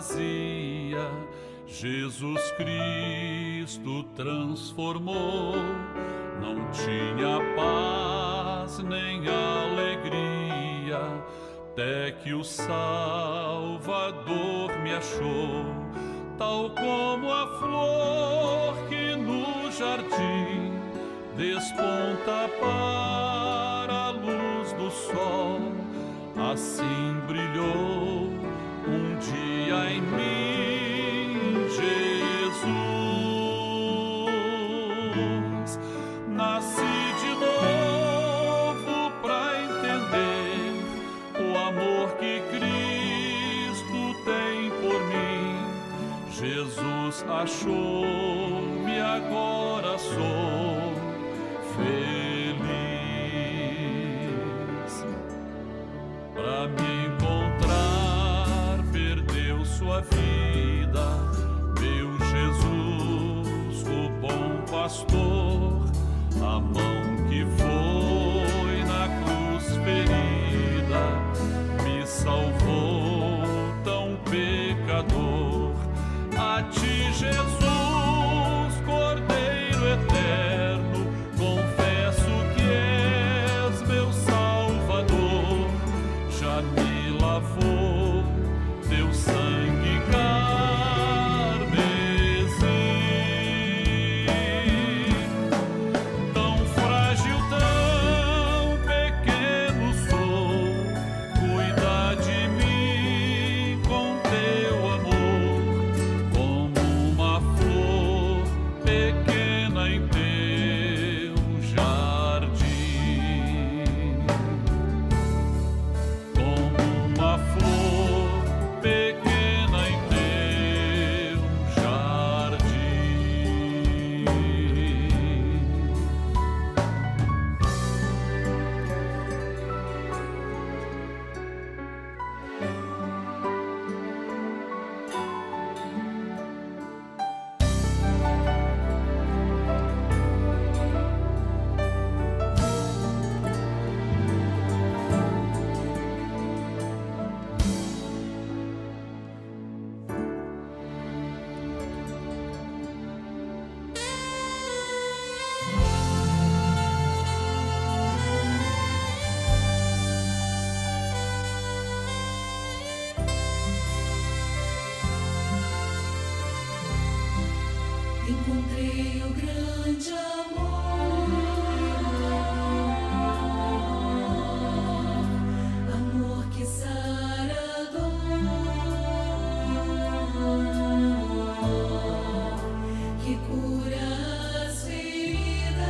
vazia, Jesus Cristo transformou. Não tinha paz nem alegria, até que o Salvador me achou. Tal como a flor que no jardim desponta para a luz do sol, assim brilhou um dia em mim Jesus. Nasci de novo pra entender o amor que Cristo tem por mim. Jesus achou-me, agora sou feliz. Pra me encontrar, perdeu sua vida, meu Jesus, o bom pastor. A mão que foi na cruz ferida me salvou, tão pecador. A ti, Jesus, Cordeiro eterno, confesso que és meu Salvador. Já me lavou teu sangue carmesim. Tão frágil, tão pequeno sou, cuida de mim com teu amor, como uma flor pequena em teu jardim. Como uma flor pequena em teu jardim. Encontrei o grande amor, amor que sara a dor, que cura as feridas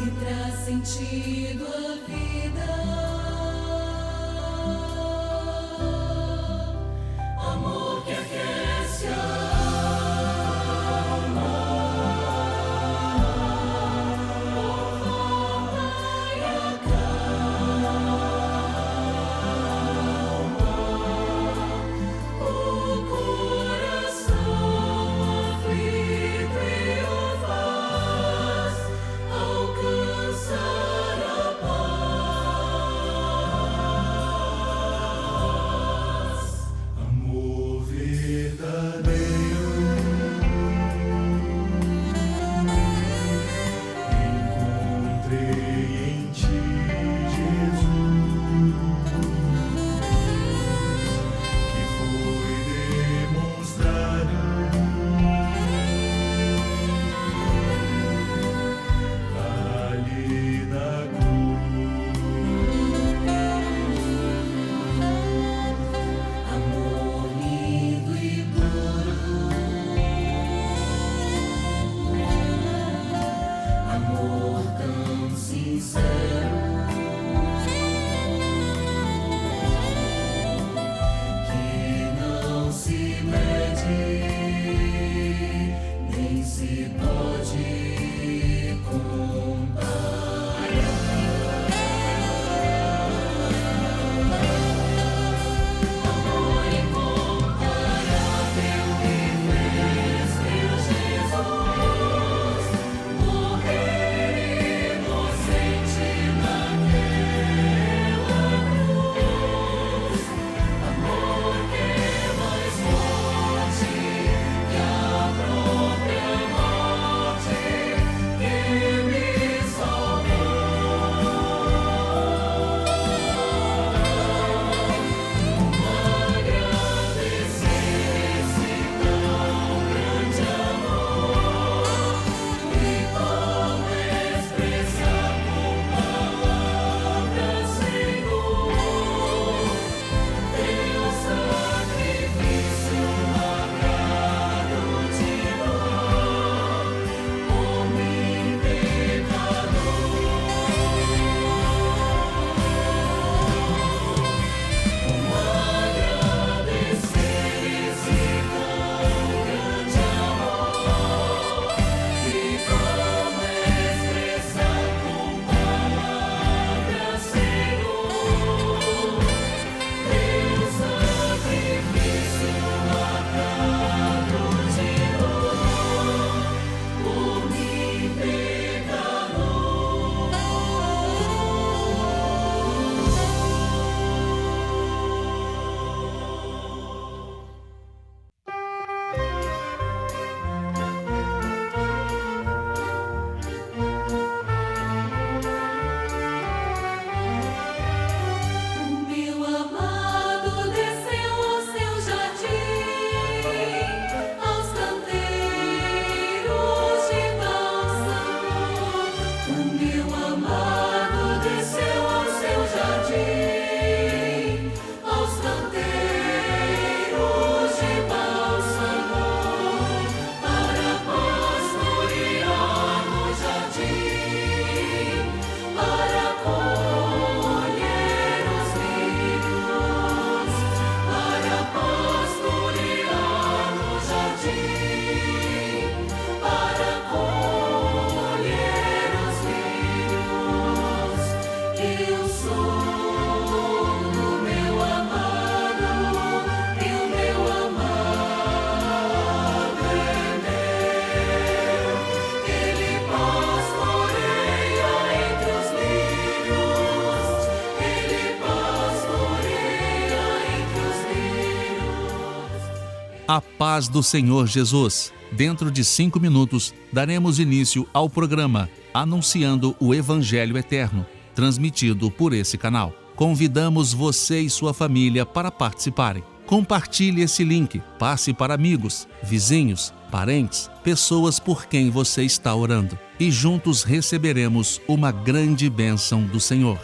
e traz sentido à vida. Amor que aquece a alma, conforta e acalma o coração aflito e o faz alcançar a paz. A paz do Senhor Jesus. Dentro de 5 minutos, daremos início ao programa Anunciando o Evangelho Eterno, transmitido por esse canal. Convidamos você e sua família para participarem. Compartilhe esse link, passe para amigos, vizinhos, parentes, pessoas por quem você está orando. E juntos receberemos uma grande bênção do Senhor.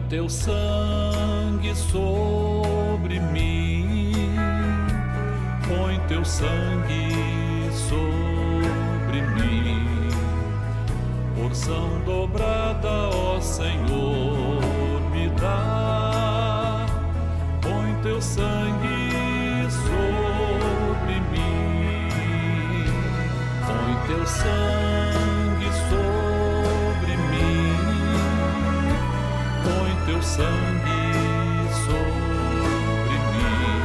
Teu sangue sobre mim, põe teu sangue sobre mim, porção dobrada, ó Senhor, me dá, põe teu sangue sobre mim, põe teu sangue sobre mim, põe teu sangue sobre mim,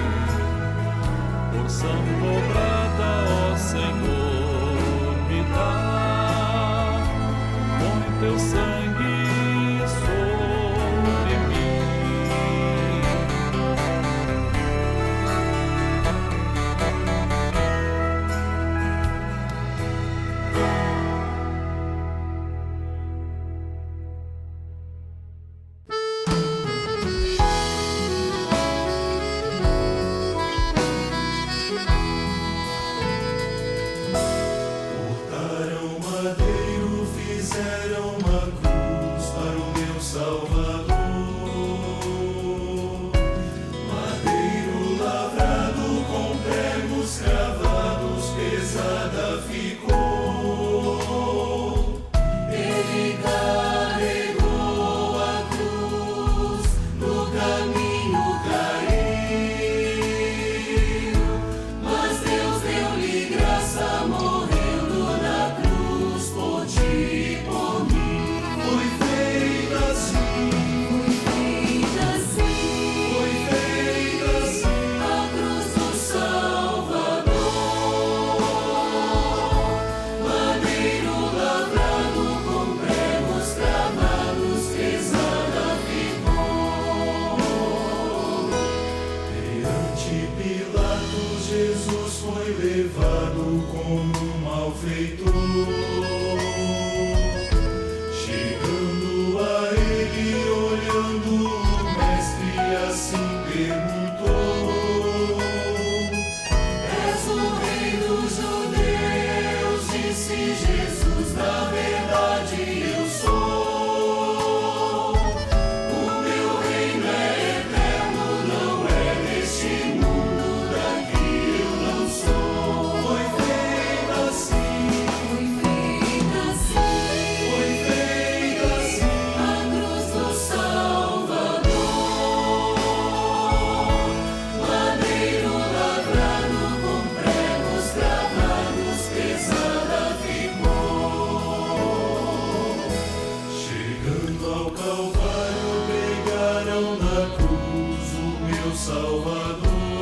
porção dobrada, ó Senhor, me dá, põe teu sangue sobre mim. A cruz do Salvador.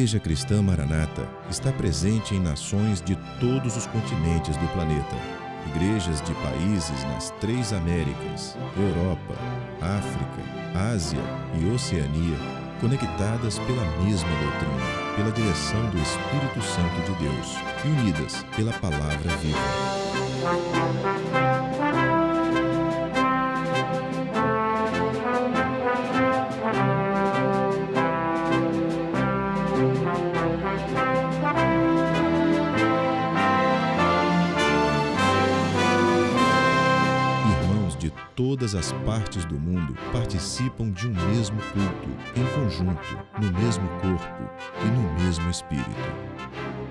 Igreja Cristã Maranata está presente em nações de todos os continentes do planeta. Igrejas de países nas 3 Américas, Europa, África, Ásia e Oceania, conectadas pela mesma doutrina, pela direção do Espírito Santo de Deus e unidas pela Palavra Viva. Todas as partes do mundo participam de um mesmo culto, em conjunto, no mesmo corpo e no mesmo espírito.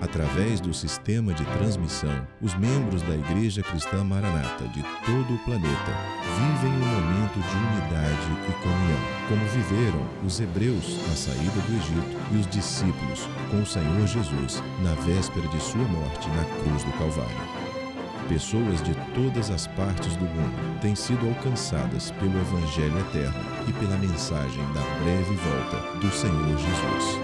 Através do sistema de transmissão, os membros da Igreja Cristã Maranata de todo o planeta vivem um momento de unidade e comunhão, como viveram os hebreus na saída do Egito e os discípulos com o Senhor Jesus na véspera de sua morte na cruz do Calvário. Pessoas de todas as partes do mundo têm sido alcançadas pelo Evangelho eterno e pela mensagem da breve volta do Senhor Jesus.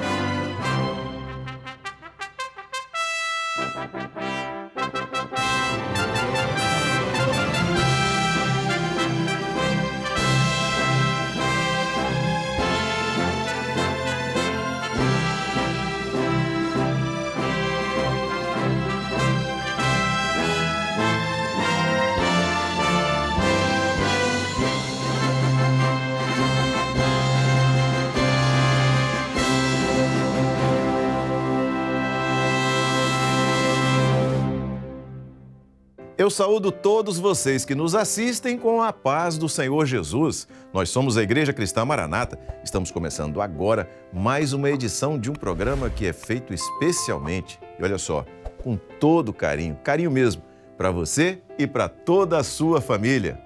Eu saúdo todos vocês que nos assistem com a paz do Senhor Jesus. Nós somos a Igreja Cristã Maranata. Estamos começando agora mais uma edição de um programa que é feito especialmente, e olha só, com todo carinho, carinho mesmo, para você e para toda a sua família.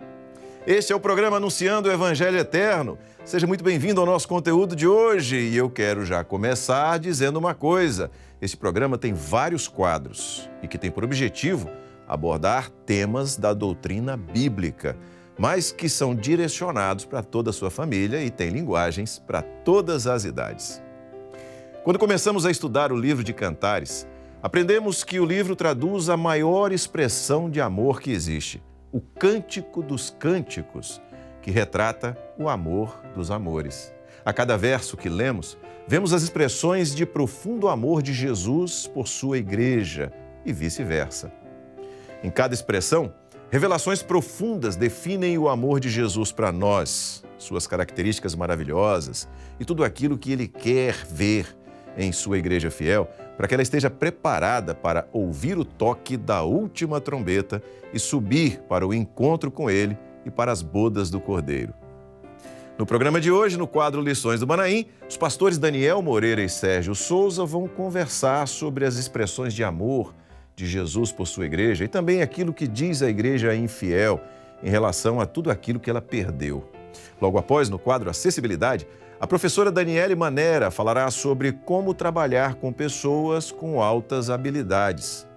Este é o programa Anunciando o Evangelho Eterno. Seja muito bem-vindo ao nosso conteúdo de hoje e eu quero já começar dizendo uma coisa. Este programa tem vários quadros e que tem por objetivo abordar temas da doutrina bíblica, mas que são direcionados para toda a sua família e têm linguagens para todas as idades. Quando começamos a estudar o livro de Cantares, aprendemos que o livro traduz a maior expressão de amor que existe, o Cântico dos Cânticos, que retrata o amor dos amores. A cada verso que lemos, vemos as expressões de profundo amor de Jesus por sua igreja e vice-versa. Em cada expressão, revelações profundas definem o amor de Jesus para nós, suas características maravilhosas e tudo aquilo que Ele quer ver em sua igreja fiel, para que ela esteja preparada para ouvir o toque da última trombeta e subir para o encontro com Ele e para as bodas do Cordeiro. No programa de hoje, no quadro Lições do Manaim, os pastores Daniel Moreira e Sérgio Souza vão conversar sobre as expressões de amor de Jesus por sua igreja e também aquilo que diz a igreja infiel em relação a tudo aquilo que ela perdeu. Logo após, no quadro Acessibilidade, a professora Daniele Manera falará sobre como trabalhar com pessoas com altas habilidades.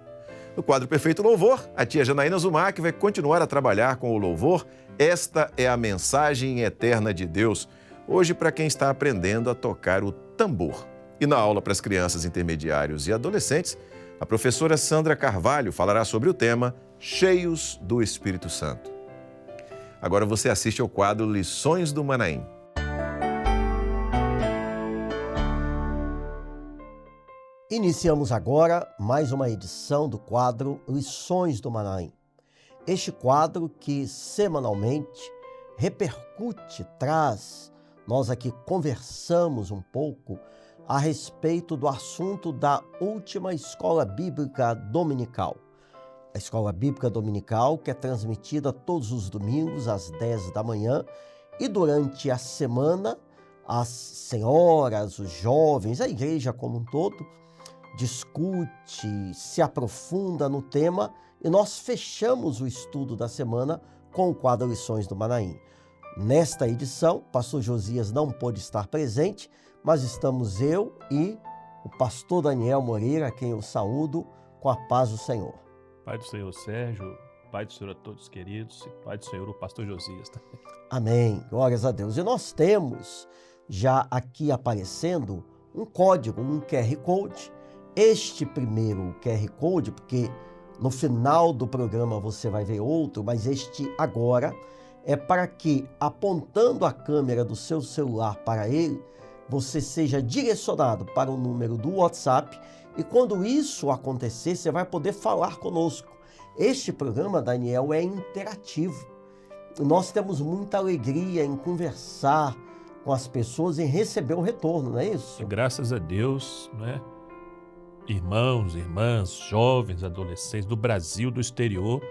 No quadro Perfeito Louvor, a tia Janaína Zumac vai continuar a trabalhar com o louvor Esta é a Mensagem Eterna de Deus, hoje para quem está aprendendo a tocar o tambor. E na aula para as crianças, intermediários e adolescentes, a professora Sandra Carvalho falará sobre o tema Cheios do Espírito Santo. Agora você assiste ao quadro Lições do Manaim. Iniciamos agora mais uma edição do quadro Lições do Manaim. Este quadro que semanalmente repercute, nós aqui conversamos um pouco a respeito do assunto da última Escola Bíblica Dominical. A Escola Bíblica Dominical que é transmitida todos os domingos às 10 da manhã e durante a semana as senhoras, os jovens, a igreja como um todo discute, se aprofunda no tema e nós fechamos o estudo da semana com o quadro Lições do Manaim. Nesta edição, o pastor Josias não pôde estar presente, mas estamos eu e o pastor Daniel Moreira, a quem eu saúdo com a paz do Senhor. Pai do Senhor Sérgio, Pai do Senhor a todos queridos, e Pai do Senhor o pastor Josias também. Amém, glórias a Deus. E nós temos já aqui aparecendo um código, um QR Code. Este primeiro QR Code, porque no final do programa você vai ver outro, mas este agora é para que, apontando a câmera do seu celular para ele, você seja direcionado para o número do WhatsApp e quando isso acontecer, você vai poder falar conosco. Este programa, Daniel, é interativo. Nós temos muita alegria em conversar com as pessoas e receber um retorno, não é isso? Graças a Deus, né? Irmãos, irmãs, jovens, adolescentes do Brasil, do exterior,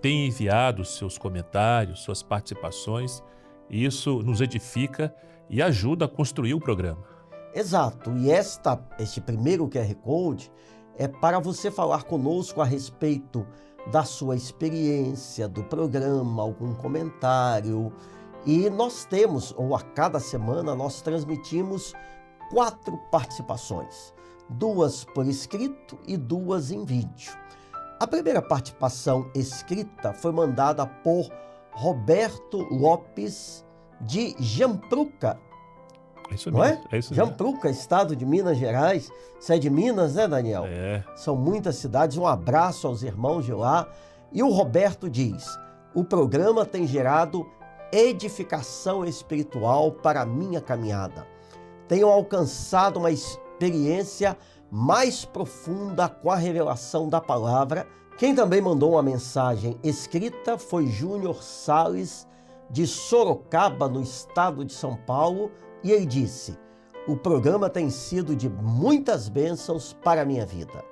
têm enviado seus comentários, suas participações, e isso nos edifica e ajuda a construir o programa. Exato, e este primeiro QR Code é para você falar conosco a respeito da sua experiência, do programa, algum comentário. E nós temos, ou a cada semana, nós transmitimos 4 participações, 2 por escrito e 2 em vídeo. A primeira participação escrita foi mandada por Roberto Lopes de Jampruca. Isso Não mesmo, é? isso mesmo. Jampruca, estado de Minas Gerais. Você é de Minas, né, Daniel? É. São muitas cidades. Um abraço aos irmãos de lá. E o Roberto diz: o programa tem gerado edificação espiritual para a minha caminhada. Tenho alcançado uma experiência mais profunda com a revelação da palavra. Quem também mandou uma mensagem escrita foi Júnior Salles, de Sorocaba, no estado de São Paulo, e ele disse: o programa tem sido de muitas bênçãos para a minha vida.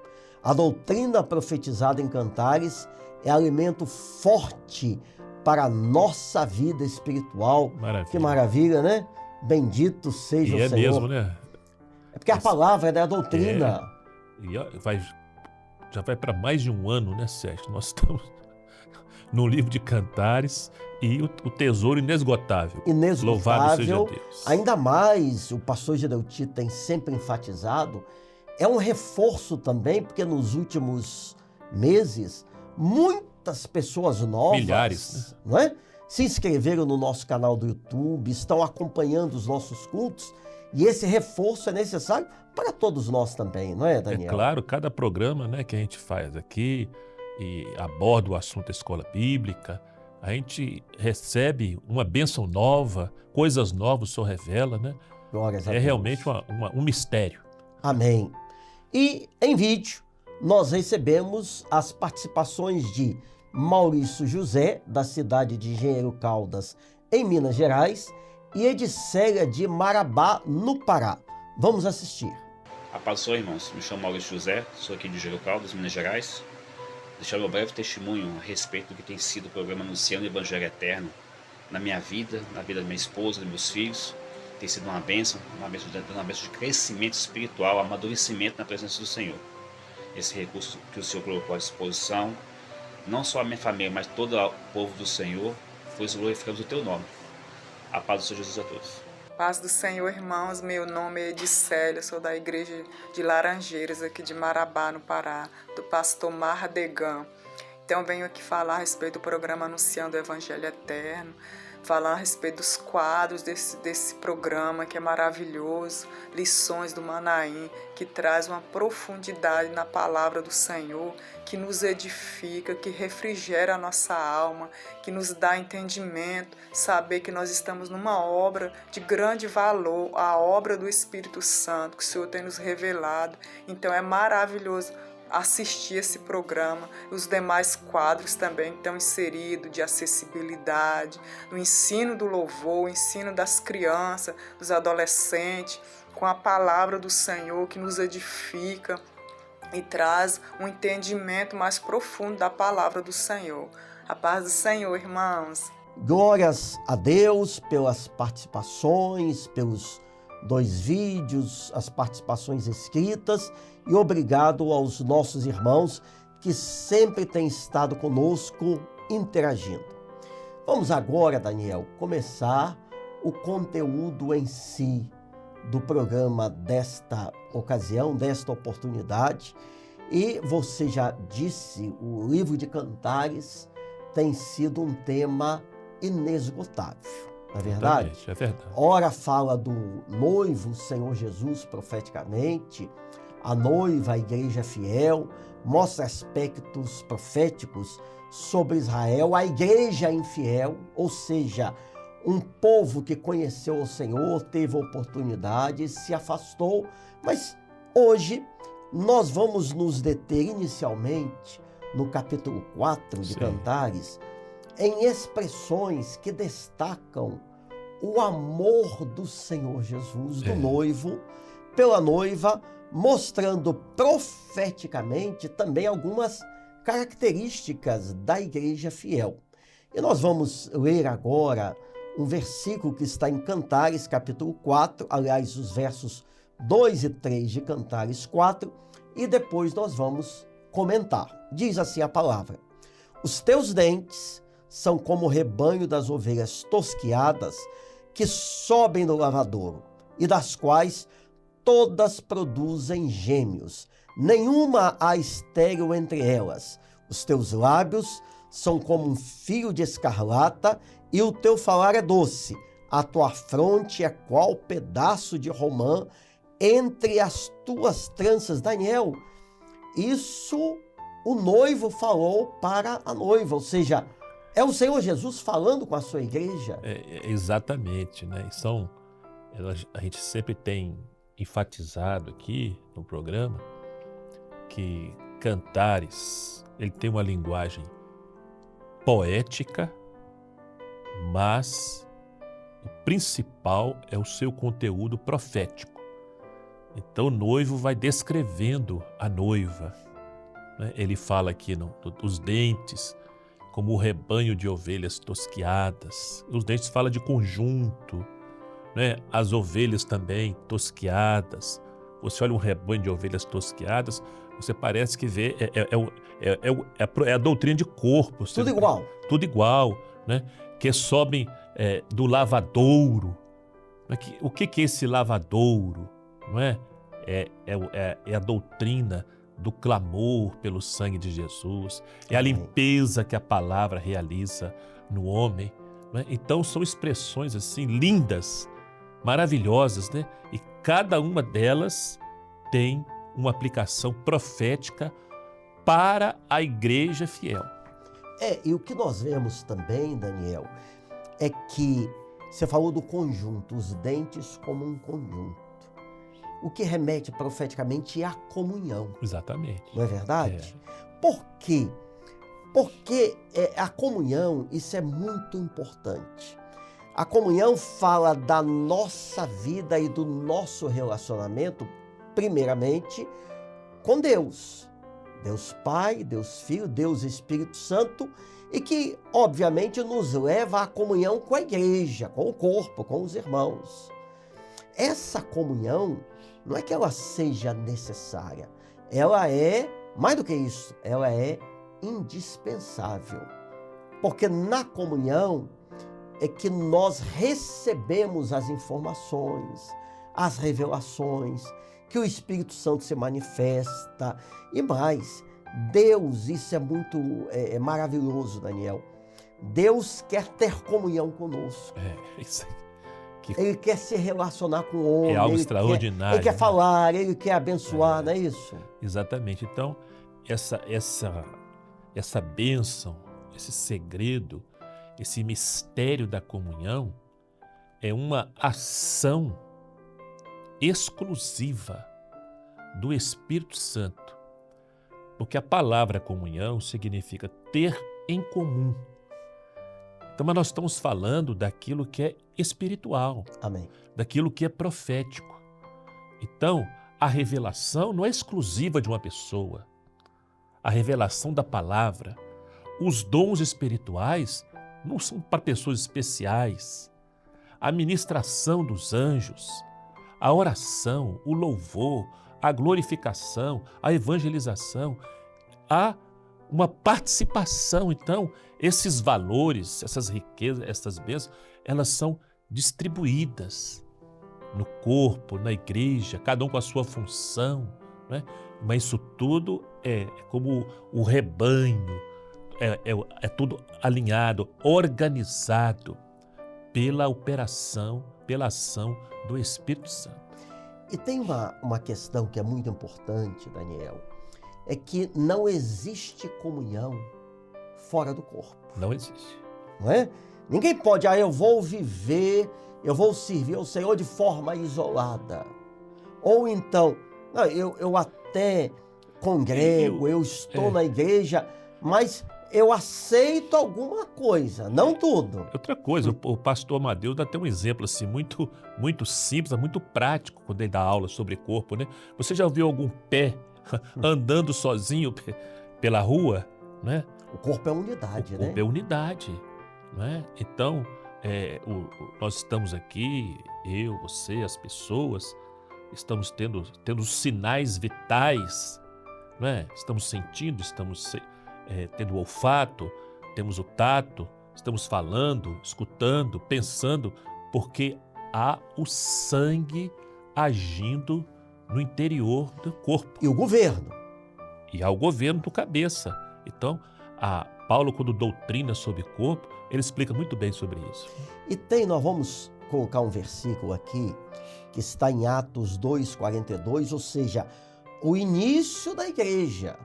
A doutrina profetizada em Cantares é alimento forte para a nossa vida espiritual. Maravilha. Que maravilha, né? Bendito seja E o é Senhor. mesmo, né? É porque a palavra é da doutrina. E já vai para mais de um ano, né, Sérgio? Nós estamos no livro de Cantares e o tesouro inesgotável. Louvado seja Inesgotável. Deus. Ainda mais, o pastor Gedeuti tem sempre enfatizado, é um reforço também, porque nos últimos meses, muitas pessoas novas, Milhares, né? não é? Se inscreveram no nosso canal do YouTube, estão acompanhando os nossos cultos, e esse reforço é necessário para todos nós também, não é, Daniel? É claro, cada programa, né, que a gente faz aqui e aborda o assunto da escola bíblica, a gente recebe uma bênção nova, coisas novas o Senhor revela, né? Glórias a É Deus. realmente um mistério. Amém. E em vídeo, nós recebemos as participações de Maurício José, da cidade de Engenheiro Caldas, em Minas Gerais, e Edicélia de Marabá, no Pará. Vamos assistir. A paz do Senhor, irmãos. Me chamo Maurício José, sou aqui de Engenheiro Caldas, Minas Gerais. Deixar meu breve testemunho a respeito do que tem sido o programa Anunciando o Evangelho Eterno na minha vida, na vida da minha esposa, dos meus filhos. Tem sido uma bênção de crescimento espiritual, amadurecimento na presença do Senhor. Esse recurso que o Senhor colocou à disposição, não só a minha família, mas todo o povo do Senhor, pois glorificamos o Teu nome. A paz do Senhor Jesus a todos. Paz do Senhor, irmãos. Meu nome é Edicélia, sou da igreja de Laranjeiras, aqui de Marabá, no Pará, do pastor Mardegan. Então, venho aqui falar a respeito do programa Anunciando o Evangelho Eterno, falar a respeito dos quadros desse programa que é maravilhoso, lições do Manaim, que traz uma profundidade na palavra do Senhor, que nos edifica, que refrigera a nossa alma, que nos dá entendimento, saber que nós estamos numa obra de grande valor, a obra do Espírito Santo, que o Senhor tem nos revelado. Então é maravilhoso assistir esse programa, os demais quadros também estão inseridos de acessibilidade, no ensino do louvor, o ensino das crianças, dos adolescentes, com a palavra do Senhor que nos edifica e traz um entendimento mais profundo da palavra do Senhor. A paz do Senhor, irmãos. Glórias a Deus pelas participações, pelos 2 vídeos, as participações escritas, e obrigado aos nossos irmãos que sempre têm estado conosco interagindo. Vamos agora, Daniel, começar o conteúdo em si do programa desta ocasião, desta oportunidade. E você já disse, o livro de Cantares tem sido um tema inesgotável. não é verdade? Exatamente, é verdade. Ora fala do noivo, Senhor Jesus, profeticamente, a noiva, a igreja fiel, mostra aspectos proféticos sobre Israel, a igreja infiel, ou seja, um povo que conheceu o Senhor, teve oportunidade, se afastou, mas hoje nós vamos nos deter inicialmente no capítulo 4 de Sim. Cantares, em expressões que destacam o amor do Senhor Jesus, do noivo, pela noiva, mostrando profeticamente também algumas características da igreja fiel. E nós vamos ler agora um versículo que está em Cantares, capítulo 4, aliás, os versos 2 e 3 de Cantares 4, e depois nós vamos comentar. Diz assim a palavra: os teus dentes são como o rebanho das ovelhas tosquiadas que sobem no lavadouro, e das quais todas produzem gêmeos. Nenhuma há estéril entre elas. Os teus lábios são como um fio de escarlata, e o teu falar é doce. A tua fronte é qual pedaço de romã entre as tuas tranças. Daniel, isso o noivo falou para a noiva, ou seja, é o Senhor Jesus falando com a sua igreja. Exatamente, né? A gente sempre tem enfatizado aqui no programa que Cantares, ele tem uma linguagem poética, mas o principal é o seu conteúdo profético. Então o noivo vai descrevendo a noiva, né? Ele fala aqui dos dentes, como o rebanho de ovelhas tosquiadas. Os dentes fala de conjunto, né? As ovelhas também tosquiadas. Você olha um rebanho de ovelhas tosquiadas, você parece que vê, é a doutrina de corpo. Tudo igual. Tudo igual, né? Que sobem do lavadouro. O que é esse lavadouro? Não é? É a doutrina do clamor pelo sangue de Jesus, é a limpeza que a palavra realiza no homem, né? Então são expressões assim lindas, maravilhosas, né? E cada uma delas tem uma aplicação profética para a igreja fiel. E o que nós vemos também, Daniel, é que você falou do conjunto, os dentes como um conjunto. O que remete profeticamente é a comunhão. Exatamente. Não é verdade? Por quê? Porque a comunhão, isso é muito importante. A comunhão fala da nossa vida e do nosso relacionamento, primeiramente, com Deus. Deus Pai, Deus Filho, Deus Espírito Santo, e que, obviamente, nos leva à comunhão com a igreja, com o corpo, com os irmãos. Essa comunhão não é que ela seja necessária, ela é, mais do que isso, ela é indispensável. Porque na comunhão é que nós recebemos as informações, as revelações, que o Espírito Santo se manifesta e mais. Deus, isso é muito maravilhoso, Daniel. Deus quer ter comunhão conosco. Isso aí. Ele quer se relacionar com o homem. É algo extraordinário. Ele quer falar, ele quer abençoar, não é isso? Exatamente. Então, essa bênção, esse segredo, esse mistério da comunhão é uma ação exclusiva do Espírito Santo. Porque a palavra comunhão significa ter em comum. Então, mas nós estamos falando daquilo que é espiritual. Amém. Daquilo que é profético. Então, a revelação não é exclusiva de uma pessoa. A revelação da palavra, os dons espirituais não são para pessoas especiais. A ministração dos anjos, a oração, o louvor, a glorificação, a evangelização, há uma participação. Então, esses valores, essas riquezas, essas bênçãos, elas são distribuídas no corpo, na igreja, cada um com a sua função, né? Mas isso tudo é como o rebanho, é tudo alinhado, organizado pela operação, pela ação do Espírito Santo. E tem uma questão que é muito importante, Daniel, é que não existe comunhão fora do corpo. Não existe. Não é? Ninguém pode, eu vou viver, eu vou servir ao Senhor de forma isolada. Ou então, não, eu até congrego, eu estou na igreja, mas eu aceito alguma coisa, não tudo. Outra coisa, o pastor Amadeu dá até um exemplo assim, muito simples, muito prático, quando ele dá aula sobre corpo, né? Você já viu algum pé andando sozinho pela rua, né? O corpo é unidade, né? O corpo é unidade, não é? Então, nós estamos aqui, eu, você, as pessoas, estamos tendo sinais vitais, não é? Estamos sentindo, estamos tendo o olfato, temos o tato, estamos falando, escutando, pensando, porque há o sangue agindo no interior do corpo. E o governo. E há o governo do cabeça. Então, Paulo, quando doutrina sobre corpo, ele explica muito bem sobre isso. E nós vamos colocar um versículo aqui, que está em Atos 2:42, ou seja, o início da igreja.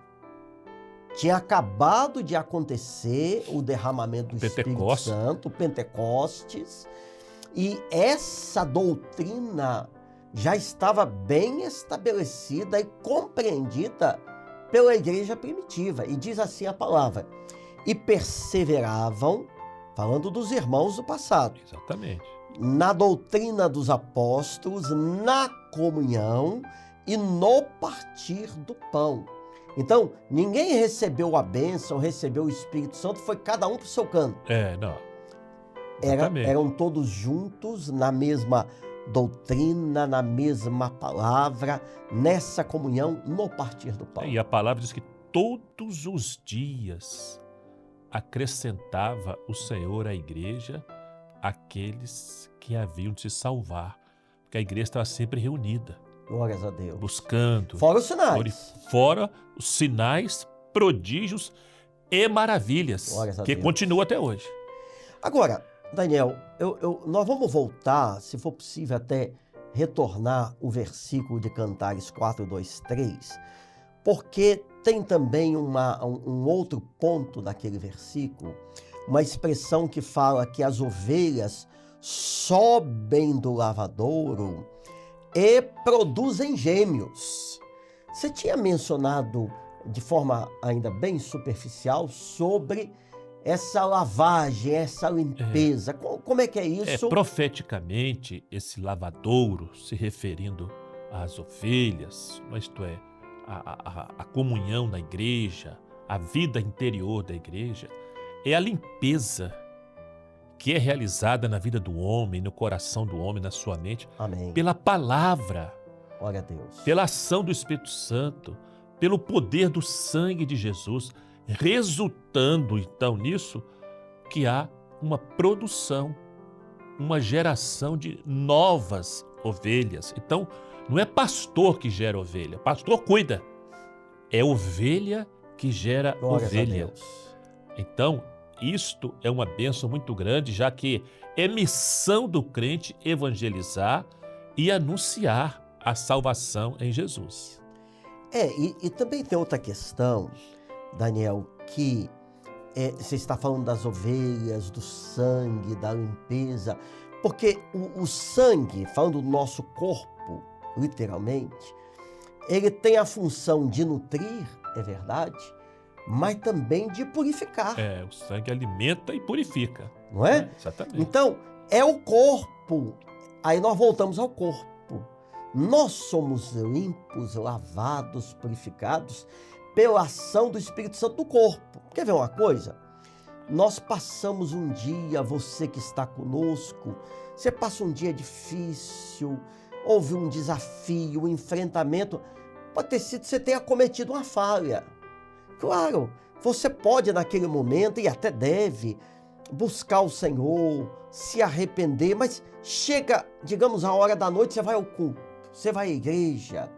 Tinha acabado de acontecer o derramamento do Espírito Santo, o Pentecostes, e essa doutrina já estava bem estabelecida e compreendida pela igreja primitiva. E diz assim a palavra: e perseveravam, falando dos irmãos do passado. Exatamente. Na doutrina dos apóstolos, na comunhão e no partir do pão. Então, ninguém recebeu a bênção, recebeu o Espírito Santo, foi cada um para o seu canto. Não. Eram todos juntos na mesma doutrina, na mesma palavra, nessa comunhão, no partir do pão. E a palavra diz que todos os dias acrescentava o Senhor à igreja aqueles que haviam de se salvar, porque a igreja estava sempre reunida. Glórias a Deus. Buscando. Fora os sinais. Fora os sinais, prodígios e maravilhas, que continua até hoje. Agora, Daniel, nós vamos voltar, se for possível, até retornar o versículo de Cantares 4:2-3, porque tem também um outro ponto daquele versículo, uma expressão que fala que as ovelhas sobem do lavadouro e produzem gêmeos. Você tinha mencionado de forma ainda bem superficial sobre essa lavagem, essa limpeza. Como é que é isso? Profeticamente, esse lavadouro, se referindo às ovelhas, isto é, a comunhão na igreja, a vida interior da igreja, é a limpeza que é realizada na vida do homem, no coração do homem, na sua mente, Amém. Pela palavra, glória a Deus, pela ação do Espírito Santo, pelo poder do sangue de Jesus, resultando então nisso que há uma produção, uma geração de novas ovelhas. Então, não é pastor que gera ovelha, pastor cuida, é ovelha que gera glórias ovelha. A Deus. Então, isto é uma bênção muito grande, já que é missão do crente evangelizar e anunciar a salvação em Jesus. E também tem outra questão, Daniel, que você está falando das ovelhas, do sangue, da limpeza, porque o sangue, falando do nosso corpo, literalmente, ele tem a função de nutrir, é verdade, mas também de purificar. O sangue alimenta e purifica. Não é? Exatamente. Então, é o corpo. Aí nós voltamos ao corpo. Nós somos limpos, lavados, purificados pela ação do Espírito Santo no corpo. Quer ver uma coisa? Nós passamos um dia, você que está conosco, você passa um dia difícil, houve um desafio, um enfrentamento, pode ter sido que você tenha cometido uma falha. Claro, você pode naquele momento, e até deve, buscar o Senhor, se arrepender, mas chega, digamos, a hora da noite, você vai ao culto, você vai à igreja,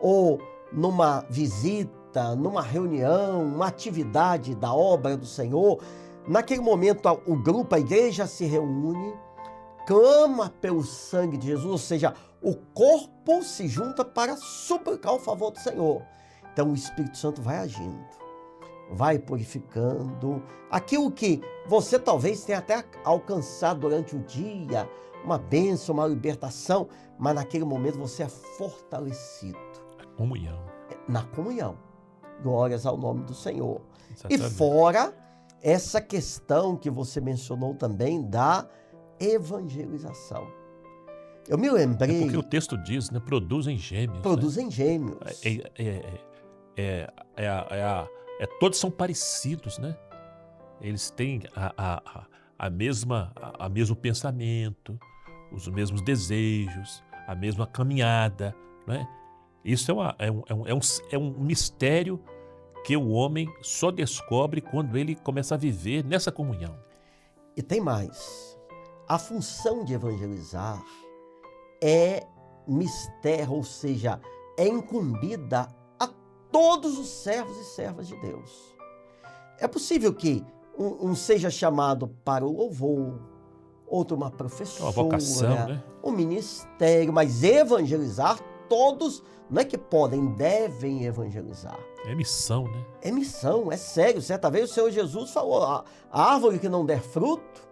ou numa visita, numa reunião, uma atividade da obra do Senhor. Naquele momento, o grupo, a igreja se reúne, clama pelo sangue de Jesus, ou seja, o corpo se junta para suplicar o favor do Senhor. Então o Espírito Santo vai agindo, vai purificando aquilo que você talvez tenha até alcançado durante o dia, uma bênção, uma libertação, mas naquele momento você é fortalecido. Comunhão. Na comunhão. Glórias ao nome do Senhor. Exatamente. E fora essa questão que você mencionou também da evangelização. Eu me lembrei... Porque o texto diz, né? Produzem gêmeos. Produzem gêmeos. Todos são parecidos, né? Eles têm a mesmo pensamento, os mesmos desejos, a mesma caminhada, né? Isso é um mistério que o homem só descobre quando ele começa a viver nessa comunhão. E tem mais. A função de evangelizar é mistério, ou seja, é incumbida a todos os servos e servas de Deus. É possível que um seja chamado para o louvor, outro uma professora, uma vocação, né? Um ministério, mas evangelizar todos, não é que podem, devem evangelizar. É missão, né? É missão, é sério. Certa vez o Senhor Jesus falou, a árvore que não der fruto,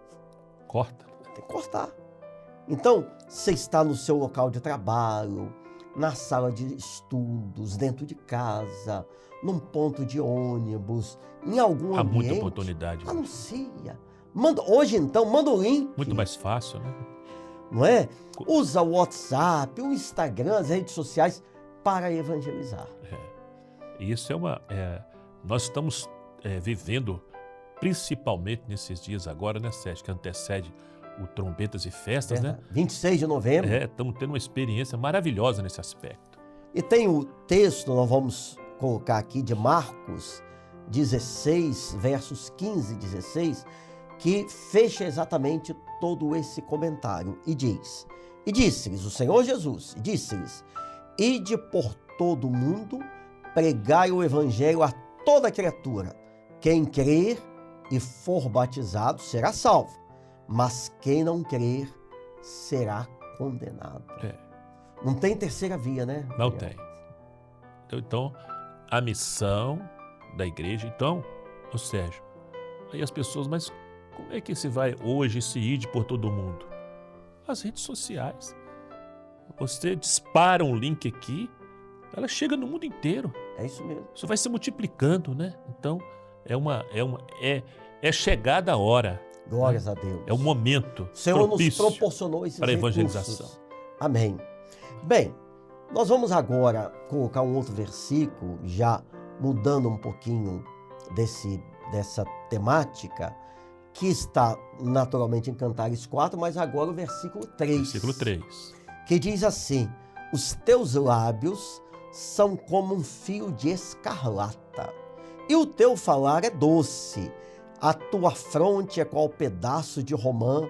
corta. Tem que cortar. Então, você está no seu local de trabalho, na sala de estudos, dentro de casa, num ponto de ônibus, em algum ambiente. Há muita oportunidade. Anuncia. Hoje, então, manda o link. Muito mais fácil, né? Não é? Usa o WhatsApp, o Instagram, as redes sociais para evangelizar. Isso nós estamos vivendo, principalmente nesses dias agora, né, Sérgio, que antecede o Trombetas e Festas, né? 26 de novembro. Estamos tendo uma experiência maravilhosa nesse aspecto. E tem o texto, nós vamos colocar aqui, de Marcos 16, versos 15 e 16, que fecha exatamente todo esse comentário e diz: E disse-lhes o Senhor Jesus, disse-lhes: Ide por todo o mundo, pregai o evangelho a toda criatura. Quem crer e for batizado será salvo, mas quem não crer será condenado. Não tem terceira via, né? Não tem. Então, a missão da igreja, ô Sérgio, aí as pessoas, mas como é que se vai hoje se ir por todo mundo? As redes sociais. Você dispara um link aqui, ela chega no mundo inteiro. É isso mesmo. Isso vai se multiplicando, né? Então, é chegada a hora. Glórias a Deus. É o momento. O Senhor nos proporcionou esses para a evangelização. Recursos. Amém. Bem, nós vamos agora colocar um outro versículo, já mudando um pouquinho dessa temática, que está naturalmente em Cantares 4, mas agora o versículo 3. Versículo 3. Que diz assim: Os teus lábios são como um fio de escarlata, e o teu falar é doce. A tua fronte é qual pedaço de romã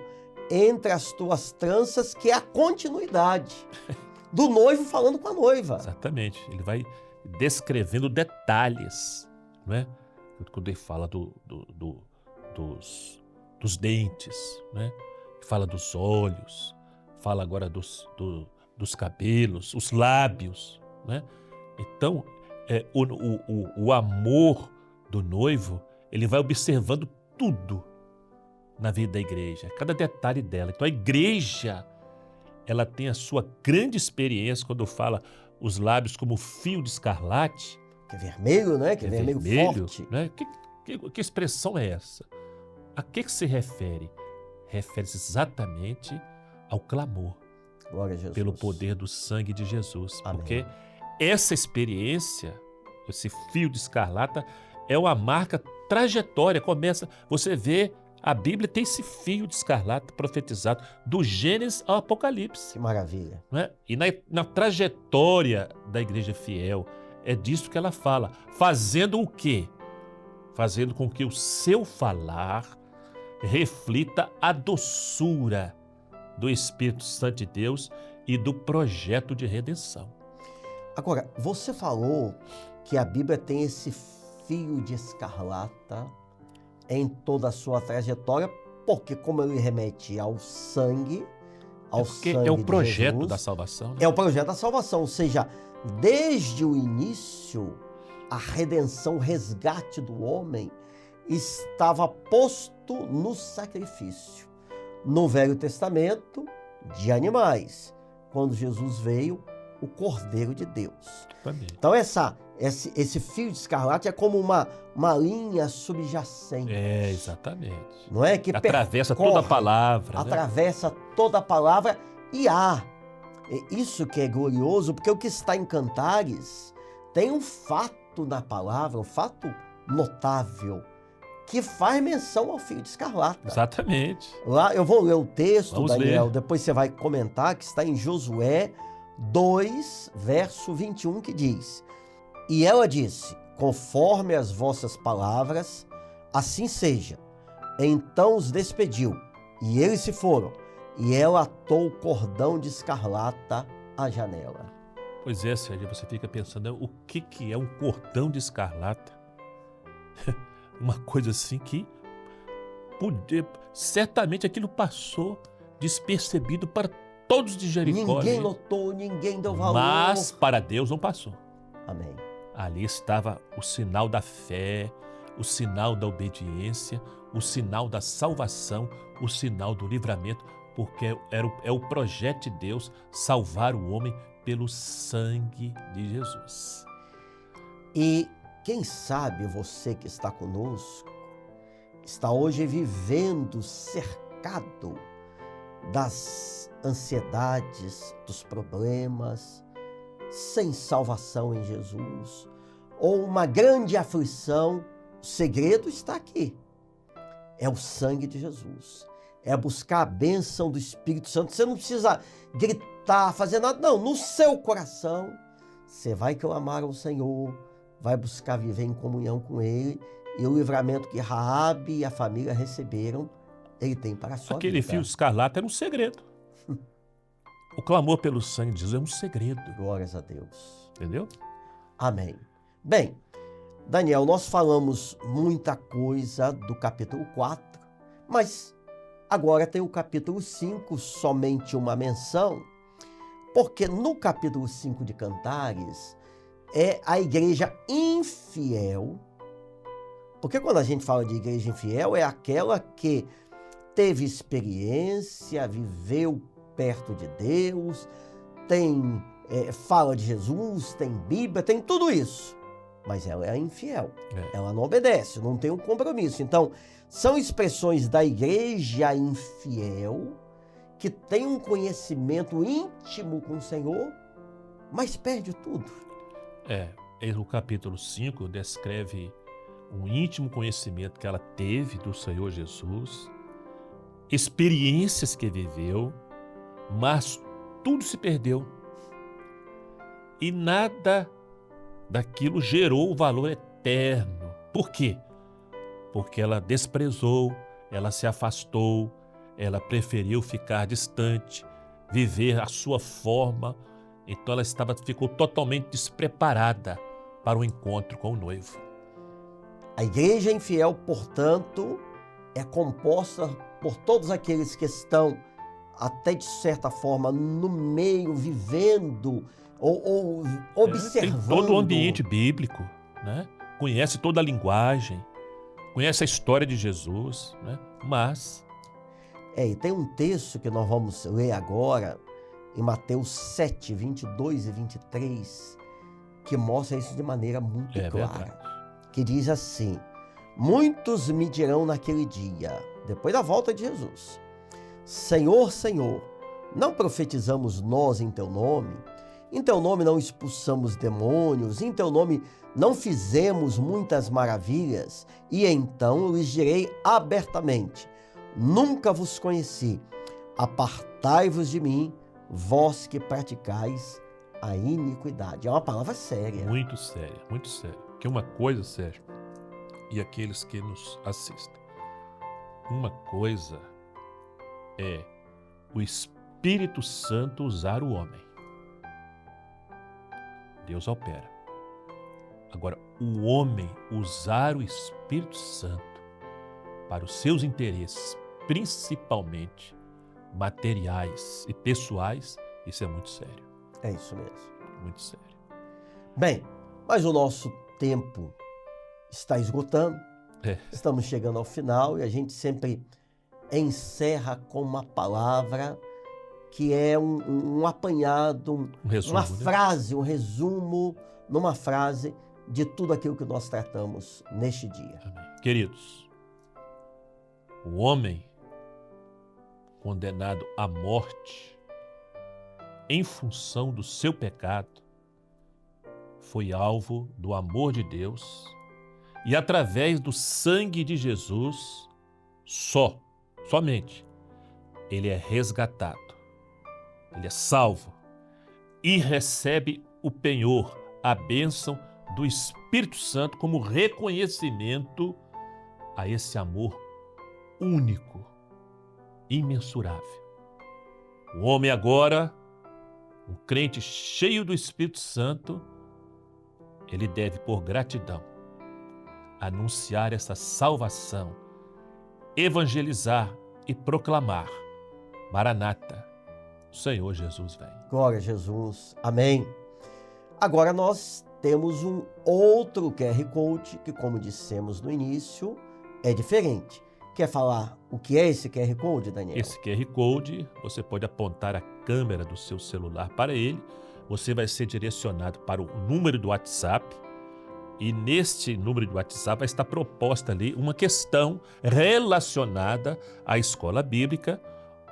entre as tuas tranças, que é a continuidade do noivo falando com a noiva. Exatamente. Ele vai descrevendo detalhes, não é? Quando ele fala dos dentes, né? Fala dos olhos, fala agora dos cabelos, os lábios, né? Então, o amor do noivo, ele vai observando tudo na vida da igreja, cada detalhe dela. Então, a igreja, ela tem a sua grande experiência quando fala os lábios como fio de escarlate. Que é vermelho, né? Que é vermelho forte. Né? Que expressão é essa? A que se refere? Refere-se exatamente ao clamor. Glória a Jesus. Pelo poder do sangue de Jesus. Amém. Porque essa experiência, esse fio de escarlata, é uma marca trajetória. Começa, você vê, a Bíblia tem esse fio de escarlata profetizado do Gênesis ao Apocalipse. Que maravilha. Não é? E na trajetória da igreja fiel, é disso que ela fala. Fazendo o quê? Fazendo com que o seu falar reflita a doçura do Espírito Santo de Deus e do projeto de redenção. Agora, você falou que a Bíblia tem esse fio de escarlata em toda a sua trajetória, porque como ele remete ao sangue, ao Porque sangue é o de projeto Jesus. da salvação. Né? É o projeto da salvação, ou seja, desde o início, a redenção, o resgate do homem estava posto no sacrifício. No Velho Testamento, de animais. Quando Jesus veio, o Cordeiro de Deus. Também. Então, esse fio de escarlate é como uma linha subjacente. É, exatamente. Não é? Que Atravessa percorre, toda a palavra. Né? Atravessa toda a palavra e há. Isso que é glorioso, porque o que está em Cantares tem um fato na palavra, um fato notável, que faz menção ao fio de escarlata. Exatamente. Lá eu vou ler o texto, Vamos Daniel, ler. depois você vai comentar, que está em Josué 2, verso 21, que diz: E ela disse, conforme as vossas palavras, assim seja. Então os despediu, e eles se foram, e ela atou o cordão de escarlata à janela. Pois é, Sérgio, você fica pensando, o que é um cordão de escarlata? Uma coisa assim que certamente aquilo passou despercebido para todos de Jericó. Ninguém ali. notou, ninguém deu valor. Mas para Deus não passou. Amém. Ali estava o sinal da fé, o sinal da obediência, o sinal da salvação, o sinal do livramento, porque é o projeto de Deus salvar o homem pelo sangue de Jesus. E quem sabe você que está conosco está hoje vivendo cercado das ansiedades, dos problemas, sem salvação em Jesus, ou uma grande aflição. O segredo está aqui. É o sangue de Jesus. É buscar a bênção do Espírito Santo. Você não precisa gritar, fazer nada. Não, no seu coração, você vai clamar ao Senhor, vai buscar viver em comunhão com Ele, e o livramento que Raabe e a família receberam, Ele tem para a sua Aquele vida. fio escarlata era um segredo. O clamor pelo sangue de Jesus é um segredo. Glórias a Deus. Entendeu? Amém. Bem, Daniel, nós falamos muita coisa do capítulo 4, mas agora tem o capítulo 5, somente uma menção, porque no capítulo 5 de Cantares é a igreja infiel, porque quando a gente fala de igreja infiel é aquela que teve experiência, viveu perto de Deus, tem fala de Jesus, tem Bíblia, tem tudo isso, mas ela é infiel, ela não obedece, não tem um compromisso. Então, são expressões da igreja infiel que tem um conhecimento íntimo com o Senhor, mas perde tudo. O capítulo 5 descreve um íntimo conhecimento que ela teve do Senhor Jesus, experiências que viveu, mas tudo se perdeu. E nada daquilo gerou o valor eterno. Por quê? Porque ela desprezou, ela se afastou, ela preferiu ficar distante, viver a sua forma. Então ela ficou totalmente despreparada para o encontro com o noivo. A igreja infiel, portanto, é composta por todos aqueles que estão, até de certa forma, no meio, vivendo ou observando. Tem todo o ambiente bíblico, né? Conhece toda a linguagem, conhece a história de Jesus, né? Mas... e tem um texto que nós vamos ler agora, em Mateus 7, 22 e 23, que mostra isso de maneira muito clara. Verdade. Que diz assim: muitos me dirão naquele dia, depois da volta de Jesus: Senhor, Senhor, não profetizamos nós em teu nome? Em teu nome não expulsamos demônios? Em teu nome não fizemos muitas maravilhas? E então lhes direi abertamente: nunca vos conheci. Apartai-vos de mim, vós que praticais a iniquidade. É uma palavra séria. Muito séria, muito séria. Porque uma coisa, Sérgio, e aqueles que nos assistem, uma coisa é o Espírito Santo usar o homem. Deus opera. Agora, o homem usar o Espírito Santo para os seus interesses, principalmente materiais e pessoais, isso é muito sério, É isso mesmo. muito sério. Bem, mas o nosso tempo está esgotando. É. Estamos chegando ao final e a gente sempre encerra com uma palavra que é um apanhado, Um resumo, uma né? frase, um resumo numa frase de tudo aquilo que nós tratamos neste dia. Amém. Queridos, o homem condenado à morte em função do seu pecado foi alvo do amor de Deus e através do sangue de Jesus somente, ele é resgatado, ele é salvo e recebe o penhor, a bênção do Espírito Santo como reconhecimento a esse amor único, imensurável. O homem agora, um crente cheio do Espírito Santo, ele deve, por gratidão, anunciar essa salvação, evangelizar e proclamar: Maranata, o Senhor Jesus vem. Glória a Jesus. Amém. Agora nós temos um outro QR Code que, como dissemos no início, é diferente. Quer falar o que é esse QR Code, Daniel? Esse QR Code, você pode apontar a câmera do seu celular para ele, você vai ser direcionado para o número do WhatsApp e neste número do WhatsApp vai estar proposta ali uma questão relacionada à escola bíblica,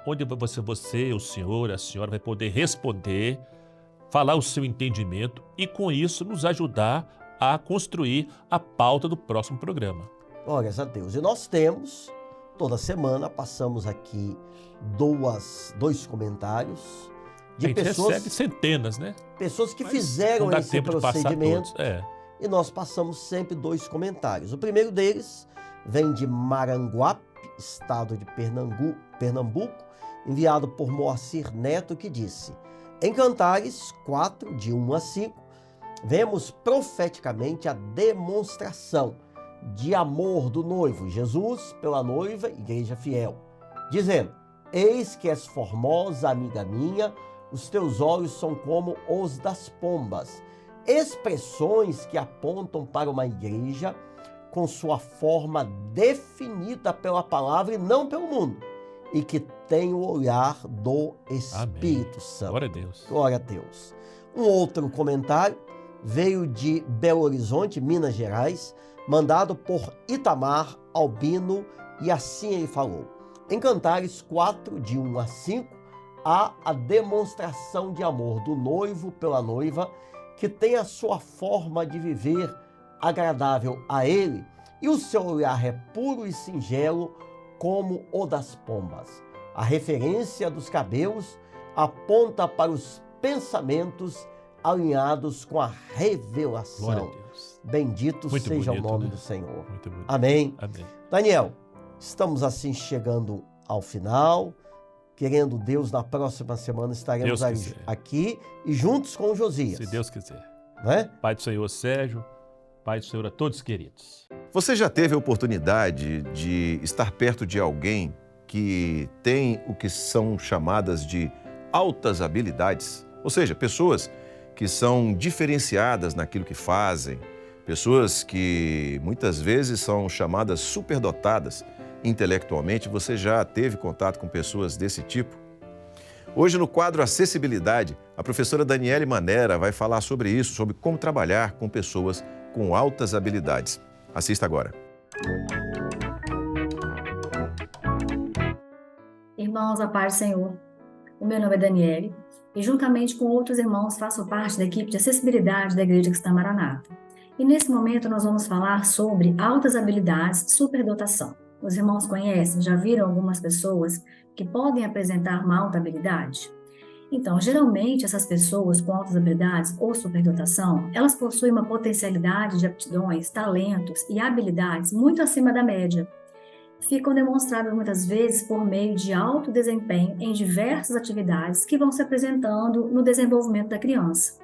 onde você, o senhor, a senhora vai poder responder, falar o seu entendimento e com isso nos ajudar a construir a pauta do próximo programa. Glórias a Deus. E nós temos, toda semana, passamos aqui dois comentários de A gente pessoas, recebe centenas, né? pessoas que Mas fizeram não dá esse tempo de passar procedimento. todos. É. E nós passamos sempre 2 comentários. O primeiro deles vem de Maranguape, estado de Pernambuco, enviado por Moacir Neto, que disse: em Cantares 4, de 1 a 5, vemos profeticamente a demonstração de amor do noivo Jesus pela noiva, igreja fiel, dizendo: eis que és formosa, amiga minha, os teus olhos são como os das pombas. Expressões que apontam para uma igreja com sua forma definida pela palavra e não pelo mundo, e que tem o olhar do Espírito Santo. Glória a Deus. Glória a Deus. Um outro comentário veio de Belo Horizonte, Minas Gerais, mandado por Itamar Albino, e assim ele falou: em Cantares 4, de 1 a 5, há a demonstração de amor do noivo pela noiva, que tem a sua forma de viver agradável a ele, e o seu olhar é puro e singelo como o das pombas. A referência dos cabelos aponta para os pensamentos alinhados com a revelação. Glória a Deus. Bendito Muito seja bonito, o nome né? do Senhor. Muito bonito. Amém. Amém. Daniel, estamos assim chegando ao final. Querendo Deus, na próxima semana estaremos Deus quiser. aqui e juntos com o Josias. Se Deus quiser. Né? Pai do Senhor Sérgio, Pai do Senhor a todos queridos. Você já teve a oportunidade de estar perto de alguém que tem o que são chamadas de altas habilidades? Ou seja, pessoas que são diferenciadas naquilo que fazem, pessoas que muitas vezes são chamadas superdotadas intelectualmente. Você já teve contato com pessoas desse tipo? Hoje, no quadro Acessibilidade, a professora Daniele Manera vai falar sobre isso, sobre como trabalhar com pessoas com altas habilidades. Assista agora. Irmãos, a paz do Senhor. O meu nome é Daniele e, juntamente com outros irmãos, faço parte da equipe de acessibilidade da Igreja Cristã Maranata. E nesse momento nós vamos falar sobre altas habilidades, superdotação. Os irmãos conhecem, já viram algumas pessoas que podem apresentar uma alta habilidade? Então, geralmente, essas pessoas com altas habilidades ou superdotação, elas possuem uma potencialidade de aptidões, talentos e habilidades muito acima da média. Ficam demonstradas muitas vezes por meio de alto desempenho em diversas atividades que vão se apresentando no desenvolvimento da criança.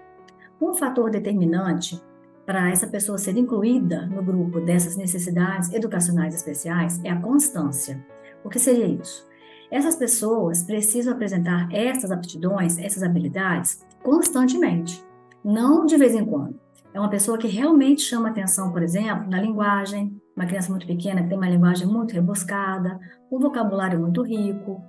Um fator determinante para essa pessoa ser incluída no grupo dessas necessidades educacionais especiais é a constância. O que seria isso? Essas pessoas precisam apresentar essas aptidões, essas habilidades constantemente, não de vez em quando. É uma pessoa que realmente chama atenção, por exemplo, na linguagem, uma criança muito pequena que tem uma linguagem muito rebuscada, um vocabulário muito rico.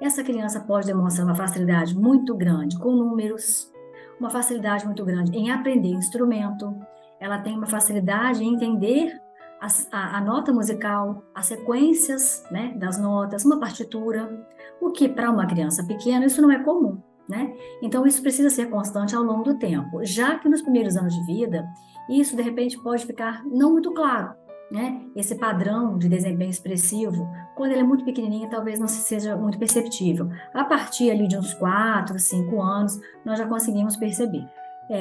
Essa criança pode demonstrar uma facilidade muito grande com números, uma facilidade muito grande em aprender instrumento, ela tem uma facilidade em entender a nota musical, as sequências, né, das notas, uma partitura, o que para uma criança pequena isso não é comum, né? Então isso precisa ser constante ao longo do tempo, já que nos primeiros anos de vida, isso de repente pode ficar não muito claro, né? Esse padrão de desempenho expressivo, quando ele é muito pequenininho, talvez não seja muito perceptível. A partir ali de uns 4, 5 anos, nós já conseguimos perceber.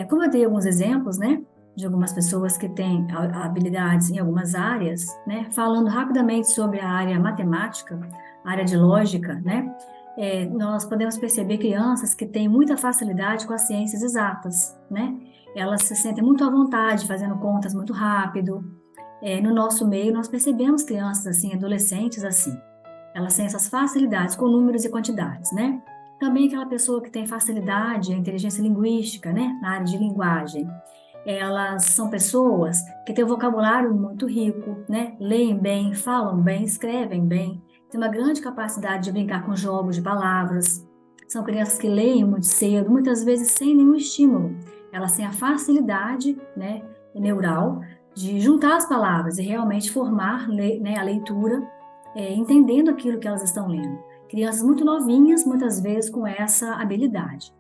Como eu dei alguns exemplos, né, de algumas pessoas que têm habilidades em algumas áreas, né, falando rapidamente sobre a área matemática, a área de lógica, né, nós podemos perceber crianças que têm muita facilidade com as ciências exatas, né, elas se sentem muito à vontade fazendo contas muito rápido. No nosso meio, nós percebemos crianças assim, adolescentes assim, elas têm essas facilidades com números e quantidades, né? Também aquela pessoa que tem facilidade, a inteligência linguística, né, na área de linguagem. Elas são pessoas que têm um vocabulário muito rico, né? Leem bem, falam bem, escrevem bem, têm uma grande capacidade de brincar com jogos de palavras. São crianças que leem muito cedo, muitas vezes sem nenhum estímulo. Elas têm a facilidade, né, neural de juntar as palavras e realmente formar, né, a leitura, entendendo aquilo que elas estão lendo. Crianças muito novinhas, muitas vezes com essa habilidade.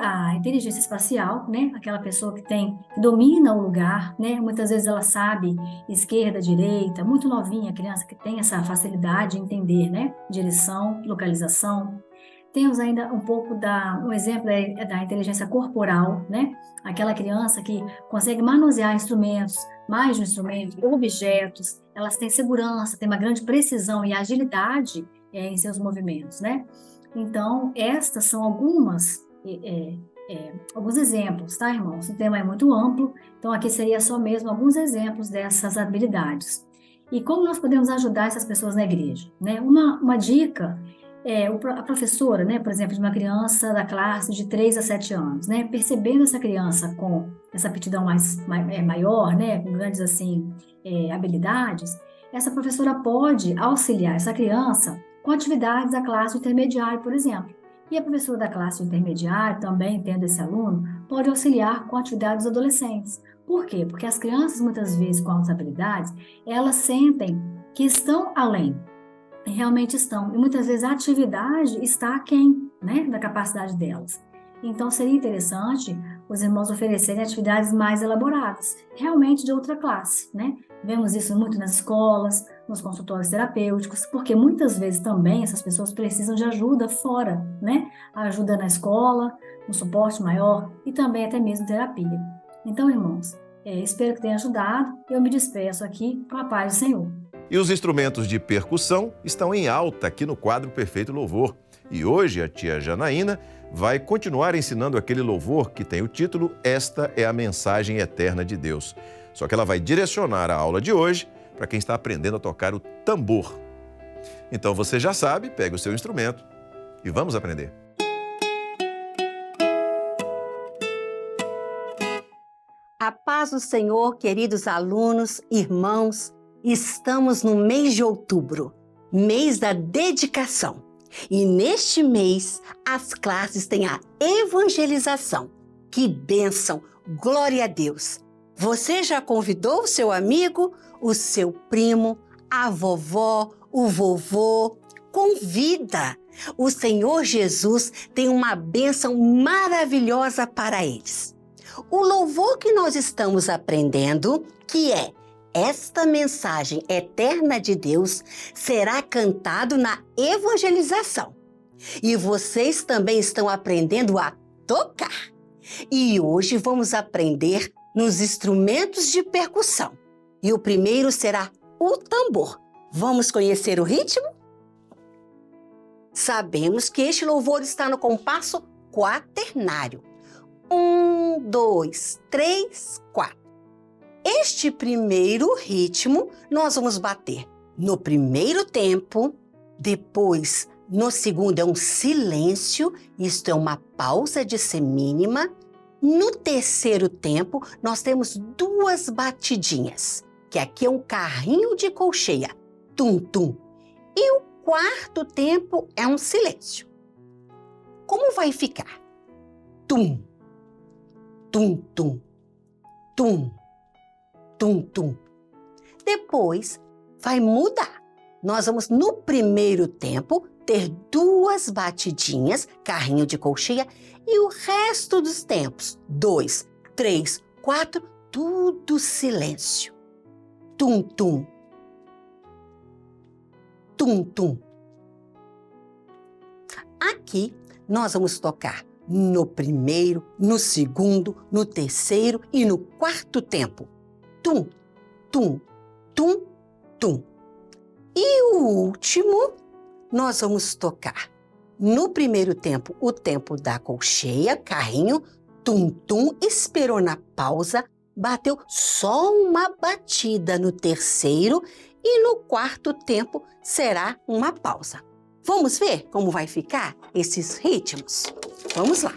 A inteligência espacial, né, aquela pessoa que domina o lugar, né, muitas vezes ela sabe esquerda, direita, muito novinha, criança que tem essa facilidade de entender, né, direção, localização. Temos ainda um exemplo da inteligência corporal, né? Aquela criança que consegue manusear instrumentos, mais de um instrumento, objetos, elas têm segurança, têm uma grande precisão e agilidade em seus movimentos, né? Então, estas são alguns exemplos, tá, irmãos? O tema é muito amplo, então aqui seria só mesmo alguns exemplos dessas habilidades. E como nós podemos ajudar essas pessoas na igreja, né? Uma dica a professora, né, por exemplo, de uma criança da classe de 3 a 7 anos, né, percebendo essa criança com essa aptidão maior, né, com grandes assim, habilidades, essa professora pode auxiliar essa criança com atividades da classe intermediária, por exemplo. E a professora da classe intermediária, também tendo esse aluno, pode auxiliar com atividades dos adolescentes. Por quê? Porque as crianças, muitas vezes, com altas habilidades, elas sentem que estão além. Realmente estão. E muitas vezes a atividade está aquém, né, da capacidade delas. Então, seria interessante os irmãos oferecerem atividades mais elaboradas, realmente de outra classe, né? Vemos isso muito nas escolas, nos consultórios terapêuticos, porque muitas vezes também essas pessoas precisam de ajuda fora, né? Ajuda na escola, um suporte maior e também até mesmo terapia. Então, irmãos, espero que tenha ajudado. Eu me despeço aqui com a paz do Senhor. E os instrumentos de percussão estão em alta aqui no quadro Perfeito Louvor. E hoje a tia Janaína vai continuar ensinando aquele louvor que tem o título Esta é a Mensagem Eterna de Deus. Só que ela vai direcionar a aula de hoje para quem está aprendendo a tocar o tambor. Então você já sabe, pegue o seu instrumento e vamos aprender. A paz do Senhor, queridos alunos, irmãos, estamos no mês de outubro, mês da dedicação. E neste mês, as classes têm a evangelização. Que bênção! Glória a Deus! Você já convidou o seu amigo, o seu primo, a vovó, o vovô? Convida! O Senhor Jesus tem uma bênção maravilhosa para eles. O louvor que nós estamos aprendendo, que é Esta Mensagem Eterna de Deus, será cantado na evangelização. E vocês também estão aprendendo a tocar. E hoje vamos aprender nos instrumentos de percussão. E o primeiro será o tambor. Vamos conhecer o ritmo? Sabemos que este louvor está no compasso quaternário. 1, 2, 3, 4. Este primeiro ritmo nós vamos bater no primeiro tempo, Depois, no segundo, é um silêncio, isto é uma pausa de semínima. No terceiro tempo, nós temos 2 batidinhas, que aqui é um carrinho de colcheia, tum-tum. E o quarto tempo é um silêncio. Como vai ficar? Tum, tum-tum, tum, tum-tum. Depois, vai mudar. Nós vamos, no primeiro tempo, ter 2 batidinhas, carrinho de colcheia, e o resto dos tempos, 2, 3, 4, tudo silêncio. Tum-tum, tum-tum. Aqui, nós vamos tocar no primeiro, no segundo, no terceiro e no quarto tempo. Tum, tum, tum, tum. E o último, nós vamos tocar no primeiro tempo, o tempo da colcheia, carrinho, tum-tum, esperou na pausa, bateu só uma batida no terceiro e no quarto tempo será uma pausa. Vamos ver como vai ficar esses ritmos? Vamos lá.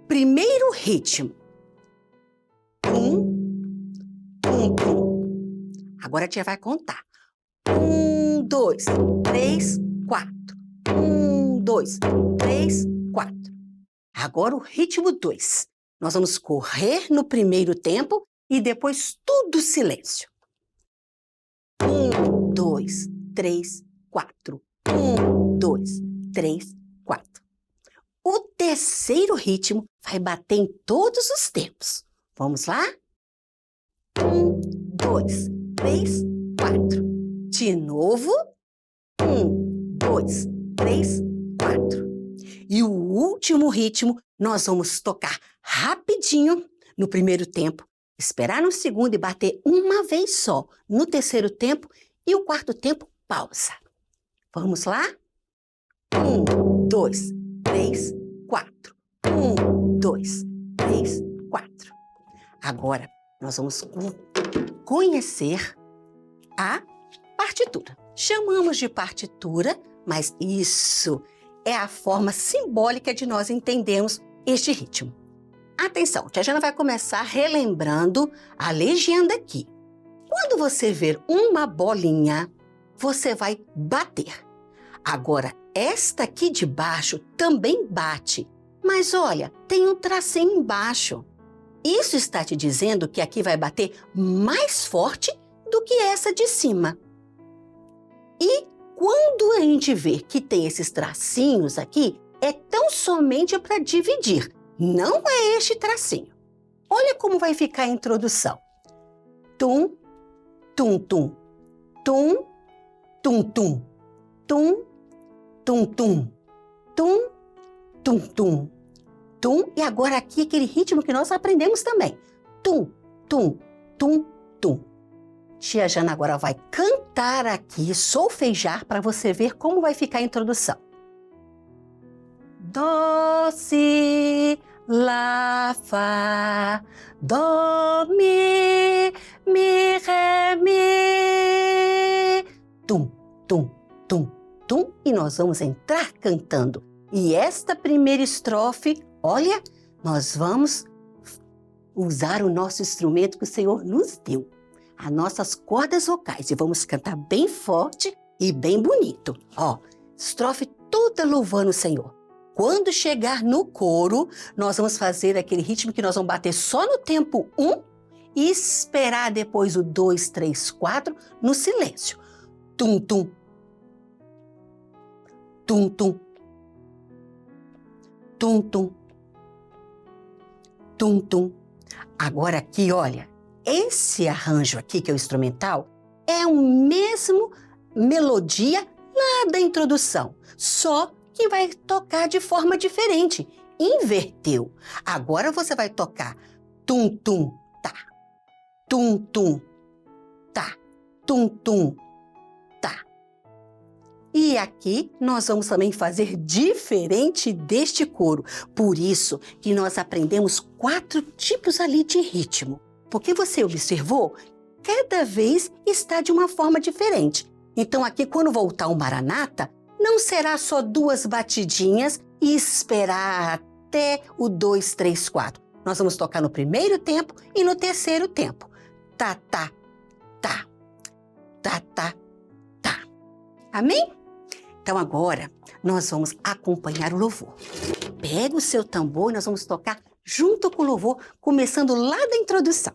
Primeiro ritmo. Tum, tum, tum. Agora a tia vai contar. 1, 2, 3, 4. 1, 2, 3, 4. Agora o ritmo 2. Nós vamos correr no primeiro tempo e depois tudo silêncio. 1, 2, 3, 4. 1, 2, 3, 4. O terceiro ritmo vai bater em todos os tempos. Vamos lá? 1, 2, 3, 4. De novo. 1, 2, 3, 4. E o último ritmo nós vamos tocar rapidinho no primeiro tempo, esperar no segundo e bater uma vez só no terceiro tempo e o quarto tempo, pausa. Vamos lá? 1, 2, 3, 4. 1, 2, 3, 4. Agora nós vamos conhecer a partitura. Chamamos de partitura, mas isso é a forma simbólica de nós entendermos este ritmo. Atenção, tia Jana vai começar relembrando a legenda aqui. Quando você ver uma bolinha, você vai bater. Agora, esta aqui de baixo também bate, mas olha, tem um tracinho embaixo. Isso está te dizendo que aqui vai bater mais forte do que essa de cima. E quando a gente vê que tem esses tracinhos aqui, é tão somente para dividir, não é este tracinho. Olha como vai ficar a introdução. Tum, tum, tum, tum, tum, tum, tum, tum, tum, tum, tum, tum, tum. E agora aqui aquele ritmo que nós aprendemos também. Tum, tum, tum, tum. Tia Jana agora vai cantar aqui, solfejar, para você ver como vai ficar a introdução. Dó, si, lá, fá, dó, mi, ré, mi. Tum, tum, tum, tum. E nós vamos entrar cantando. E esta primeira estrofe, olha, nós vamos usar o nosso instrumento que o Senhor nos deu. As nossas cordas vocais, e vamos cantar bem forte e bem bonito. Ó, estrofe toda louvando o Senhor. Quando chegar no coro, nós vamos fazer aquele ritmo que nós vamos bater só no tempo 1 e esperar depois o 2, 3, 4 no silêncio. Tum, tum. Tum, tum. Tum, tum. Tum, tum. Agora aqui, olha. Esse arranjo aqui, que é o instrumental, é o mesmo melodia lá da introdução, só que vai tocar de forma diferente. Inverteu. Agora você vai tocar tum, tum, tá, tum, tum, tá, tum, tum, tá. E aqui nós vamos também fazer diferente deste coro. Por isso que nós aprendemos 4 tipos ali de ritmo. Porque você observou, cada vez está de uma forma diferente. Então aqui, quando voltar o Maranata, não será só 2 batidinhas e esperar até o 2, 3, 4. Nós vamos tocar no primeiro tempo e no terceiro tempo. Tá, tá, tá. Tá, tá, tá. Amém? Então agora nós vamos acompanhar o louvor. Pega o seu tambor e nós vamos tocar junto com o louvor, começando lá da introdução.